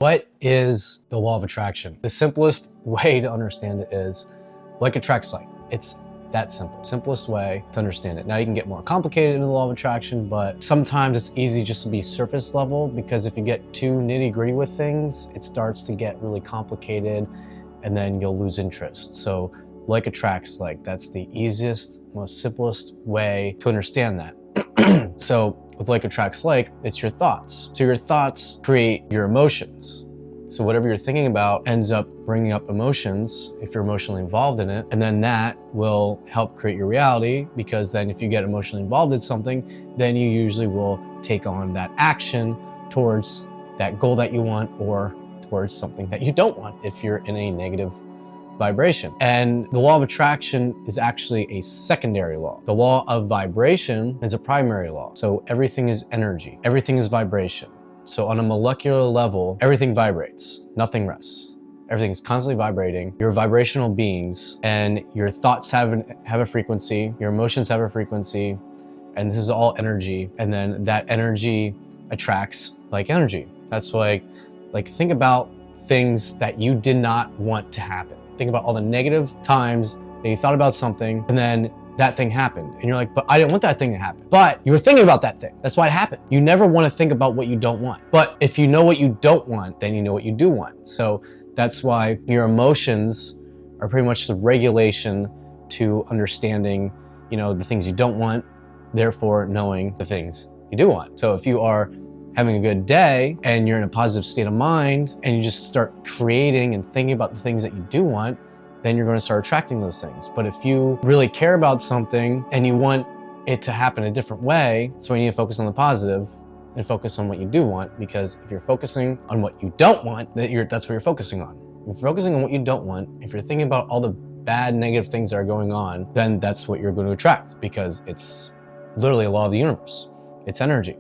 What is the law of attraction? The simplest way to understand it is like attracts like. It's that simple. Simplest way to understand it. Now you can get more complicated in the law of attraction, but sometimes it's easy just to be surface level, because if you get too nitty gritty with things, it starts to get really complicated and then you'll lose interest. So like attracts like, that's the easiest, most simplest way to understand that. So with like attracts like, it's your thoughts. So your thoughts create your emotions. So whatever you're thinking about ends up bringing up emotions if you're emotionally involved in it. And then that will help create your reality, because then if you get emotionally involved in something, then you usually will take on that action towards that goal that you want, or towards something that you don't want if you're in a negative vibration. And the law of attraction is actually a secondary law. The law of vibration is a primary law. So everything is energy, everything is vibration. So on a molecular level, everything vibrates, nothing rests. Everything is constantly vibrating. You're vibrational beings, and your thoughts have a frequency, your emotions have a frequency, and this is all energy. And then that energy attracts like energy. That's why, like think about things that you did not want to happen. Think about all the negative times that you thought about something, and then that thing happened. And you're like, but I didn't want that thing to happen. But you were thinking about that thing. That's why it happened. You never want to think about what you don't want. But if you know what you don't want, then you know what you do want. So that's why your emotions are pretty much the regulation to understanding, the things you don't want, therefore knowing the things you do want. So if you are having a good day and you're in a positive state of mind, and you just start creating and thinking about the things that you do want, then you're going to start attracting those things. But if you really care about something and you want it to happen a different way, so you need to focus on the positive and focus on what you do want. Because if you're focusing on what you don't want, that's what you're focusing on. If you're focusing on what you don't want, if you're thinking about all the bad, negative things that are going on, then that's what you're going to attract, because it's literally a law of the universe. It's energy.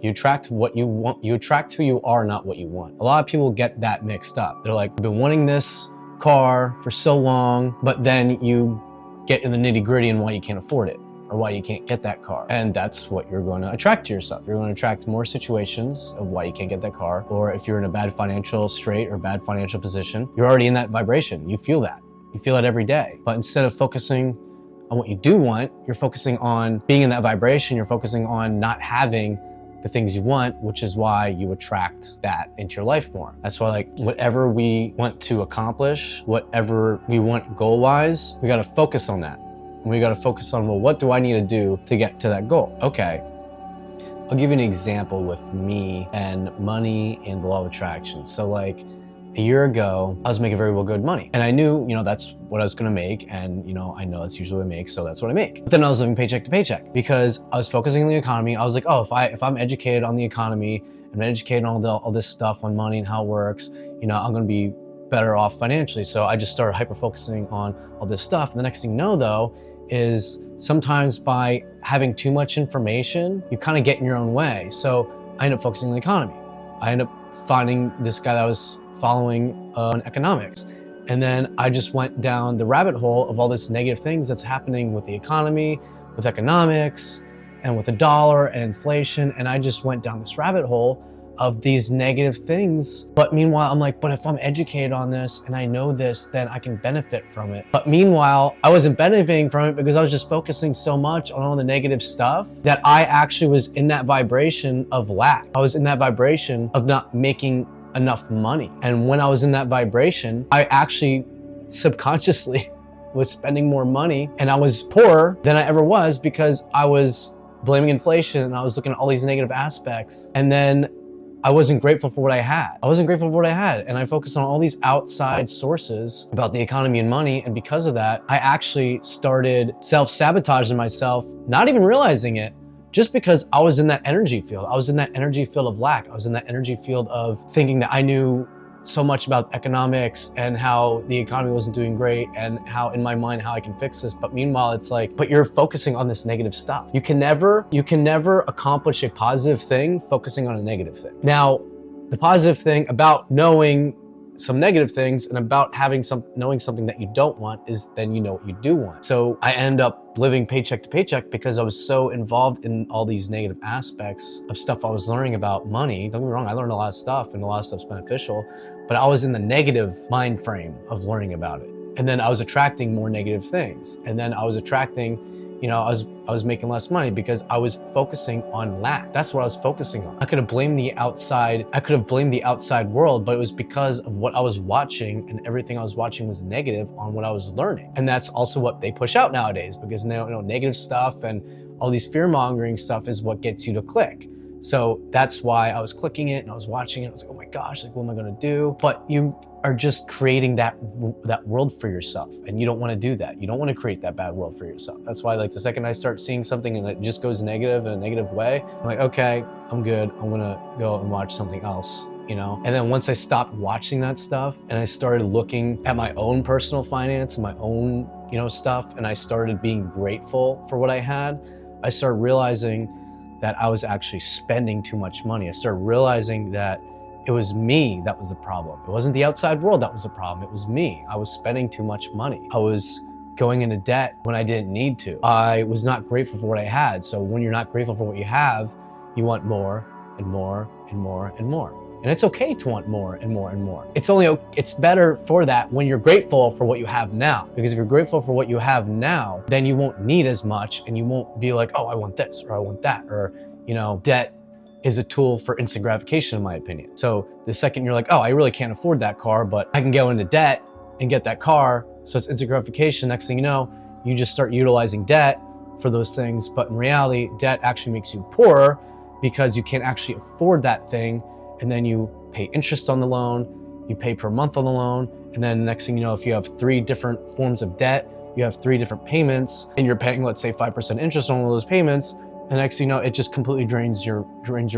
You attract what you want. You attract who you are, not what you want. A lot of people get that mixed up. They're like, I've been wanting this car for so long, but then you get in the nitty gritty and why you can't afford it, or why you can't get that car. And that's what you're going to attract to yourself. You're going to attract more situations of why you can't get that car. Or if you're in a bad financial strait or bad financial position, you're already in that vibration. You feel that. You feel it every day. But instead of focusing on what you do want, you're focusing on being in that vibration. You're focusing on not having the things you want, which is why you attract that into your life more. That's why, like, whatever we want to accomplish, whatever we want goal-wise, we gotta focus on that. And we gotta focus on, well, what do I need to do to get to that goal? Okay, I'll give you an example with me and money and the law of attraction. So like, a year ago, I was making very well good money. And I knew, that's what I was gonna make. And I know that's usually what I make, so that's what I make. But then I was living paycheck to paycheck, because I was focusing on the economy. I was like, oh, if I'm educated on the economy, I'm educated on all this stuff on money and how it works, I'm gonna be better off financially. So I just started hyper-focusing on all this stuff. And the next thing you know, though, is sometimes by having too much information, you kind of get in your own way. So I ended up focusing on the economy. I ended up finding this guy that I was following on economics. And then I just went down the rabbit hole of all this negative things that's happening with the economy, with economics, and with the dollar and inflation. And I just went down this rabbit hole of these negative things. But meanwhile, I'm like, but if I'm educated on this and I know this, then I can benefit from it. But meanwhile, I wasn't benefiting from it because I was just focusing so much on all the negative stuff that I actually was in that vibration of lack. I was in that vibration of not making enough money. And when I was in that vibration, I actually subconsciously was spending more money, and I was poorer than I ever was, because I was blaming inflation and I was looking at all these negative aspects. And then I wasn't grateful for what I had. And I focused on all these outside sources about the economy and money. And because of that, I actually started self-sabotaging myself, not even realizing it, just because I was in that energy field. I was in that energy field of lack. I was in that energy field of thinking that I knew so much about economics and how the economy wasn't doing great, and how in my mind how I can fix this. But meanwhile, it's like, but you're focusing on this negative stuff. You can never accomplish a positive thing focusing on a negative thing. Now, the positive thing about knowing some negative things, and about knowing something that you don't want is then you know what you do want. So I end up living paycheck to paycheck because I was so involved in all these negative aspects of stuff I was learning about money. Don't get me wrong, I learned a lot of stuff and a lot of stuff's beneficial, but I was in the negative mind frame of learning about it. And then I was attracting more negative things. And then I was attracting, you know, I was making less money because I was focusing on lack. That's what I was focusing on. I could have blamed the outside world, but it was because of what I was watching, and everything I was watching was negative on what I was learning. And that's also what they push out nowadays, because they don't know negative stuff and all these fear-mongering stuff is what gets you to click. So that's why I was clicking it and I was watching it. I was like, oh my gosh, like what am I gonna do? But you are just creating that world for yourself, and you don't want to do that. You don't want to create that bad world for yourself. That's why, like, the second I start seeing something and it just goes negative in a negative way, I'm like, okay, I'm good. I'm gonna go and watch something else, you know? And then once I stopped watching that stuff and I started looking at my own personal finance and my own, you know, stuff, and I started being grateful for what I had, I started realizing that I was actually spending too much money. I started realizing that it was me that was the problem. It wasn't the outside world that was the problem. It was me. I was spending too much money. I was going into debt when I didn't need to. I was not grateful for what I had. So when you're not grateful for what you have, you want more and more and more and more. And it's okay to want more and more and more. It's better for that when you're grateful for what you have now. Because if you're grateful for what you have now, then you won't need as much, and you won't be like, oh, I want this or I want that, or, you know, debt is a tool for instant gratification, in my opinion. So the second you're like, oh, I really can't afford that car, but I can go into debt and get that car, so it's instant gratification. Next thing you know, you just start utilizing debt for those things. But in reality, debt actually makes you poorer because you can't actually afford that thing. And then you pay interest on the loan, you pay per month on the loan. And then the next thing you know, if you have 3 different forms of debt, you have 3 different payments, and you're paying, let's say, 5% interest on all those payments. And next thing you know, it just completely drains your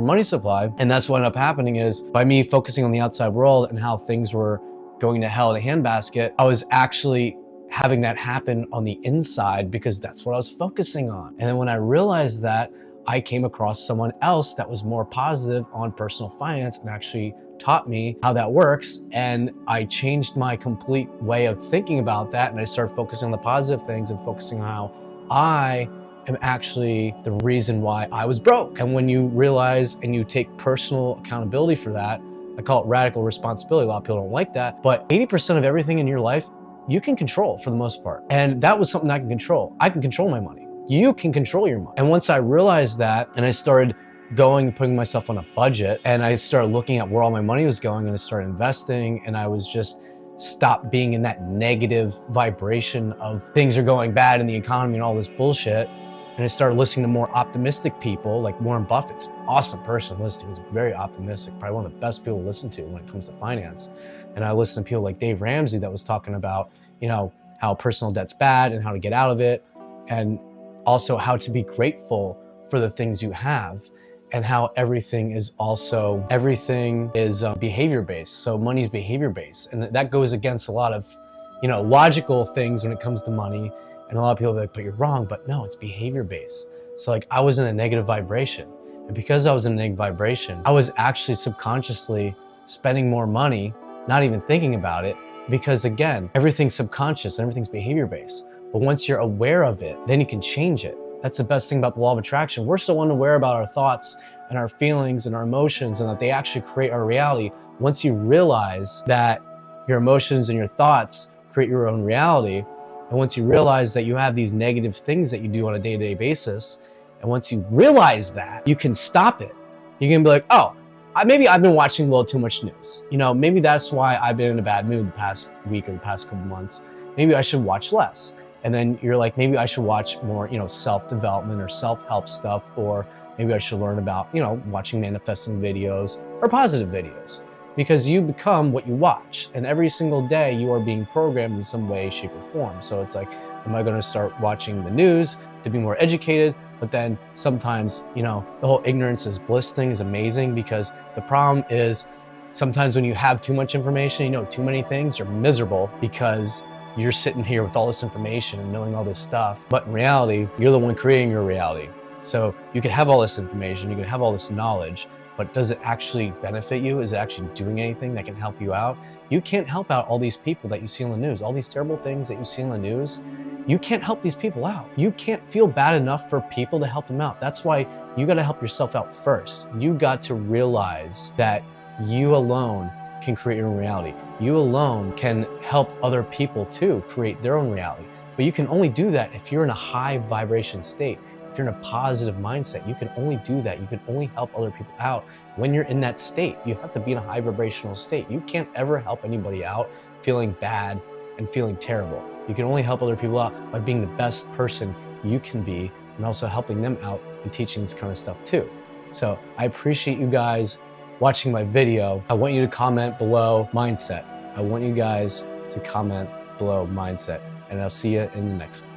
money supply. And that's what ended up happening is, by me focusing on the outside world and how things were going to hell in a handbasket, I was actually having that happen on the inside because that's what I was focusing on. And then when I realized that, I came across someone else that was more positive on personal finance and actually taught me how that works. And I changed my complete way of thinking about that. And I started focusing on the positive things and focusing on how I am actually the reason why I was broke. And when you realize and you take personal accountability for that, I call it radical responsibility. A lot of people don't like that, but 80% of everything in your life, you can control for the most part. And that was something I can control. I can control my money. You can control your money. And once I realized that, and I started going and putting myself on a budget, and I started looking at where all my money was going, and I started investing, and I was just stopped being in that negative vibration of things are going bad in the economy and all this bullshit. And I started listening to more optimistic people, like Warren Buffett's an awesome person to listen to. He's very optimistic, probably one of the best people to listen to when it comes to finance. And I listened to people like Dave Ramsey that was talking about, you know, how personal debt's bad and how to get out of it, and also how to be grateful for the things you have, and how everything is behavior-based. So money's behavior-based. And that goes against a lot of, you know, logical things when it comes to money. And a lot of people are like, but you're wrong. But no, it's behavior-based. So like, I was in a negative vibration. And because I was in a negative vibration, I was actually subconsciously spending more money, not even thinking about it. Because again, everything's subconscious and everything's behavior-based. But once you're aware of it, then you can change it. That's the best thing about the law of attraction. We're so unaware about our thoughts and our feelings and our emotions, and that they actually create our reality. Once you realize that your emotions and your thoughts create your own reality, and once you realize that you have these negative things that you do on a day-to-day basis, and once you realize that, you can stop it. You can be like, oh, maybe I've been watching a little too much news. You know, maybe that's why I've been in a bad mood the past week or the past couple months. Maybe I should watch less. And then you're like, maybe I should watch more, you know, self-development or self-help stuff, or maybe I should learn about, you know, watching manifesting videos or positive videos, because you become what you watch. And every single day you are being programmed in some way, shape, or form. So it's like, am I going to start watching the news to be more educated? But then sometimes, you know, the whole ignorance is bliss thing is amazing, because the problem is sometimes when you have too much information, you know, too many things, you're miserable because you're sitting here with all this information and knowing all this stuff. But in reality, you're the one creating your reality. So you can have all this information, you can have all this knowledge, but does it actually benefit you? Is it actually doing anything that can help you out? You can't help out all these people that you see on the news, all these terrible things that you see on the news. You can't help these people out. You can't feel bad enough for people to help them out. That's why you got to help yourself out first. You got to realize that you alone can create your own reality. You alone can help other people too create their own reality. But you can only do that if you're in a high vibration state. If you're in a positive mindset, you can only do that. You can only help other people out when you're in that state. You have to be in a high vibrational state. You can't ever help anybody out feeling bad and feeling terrible. You can only help other people out by being the best person you can be and also helping them out and teaching this kind of stuff too. So I appreciate you guys watching my video. I want you to comment below mindset. I want you guys to comment below mindset, and I'll see you in the next one.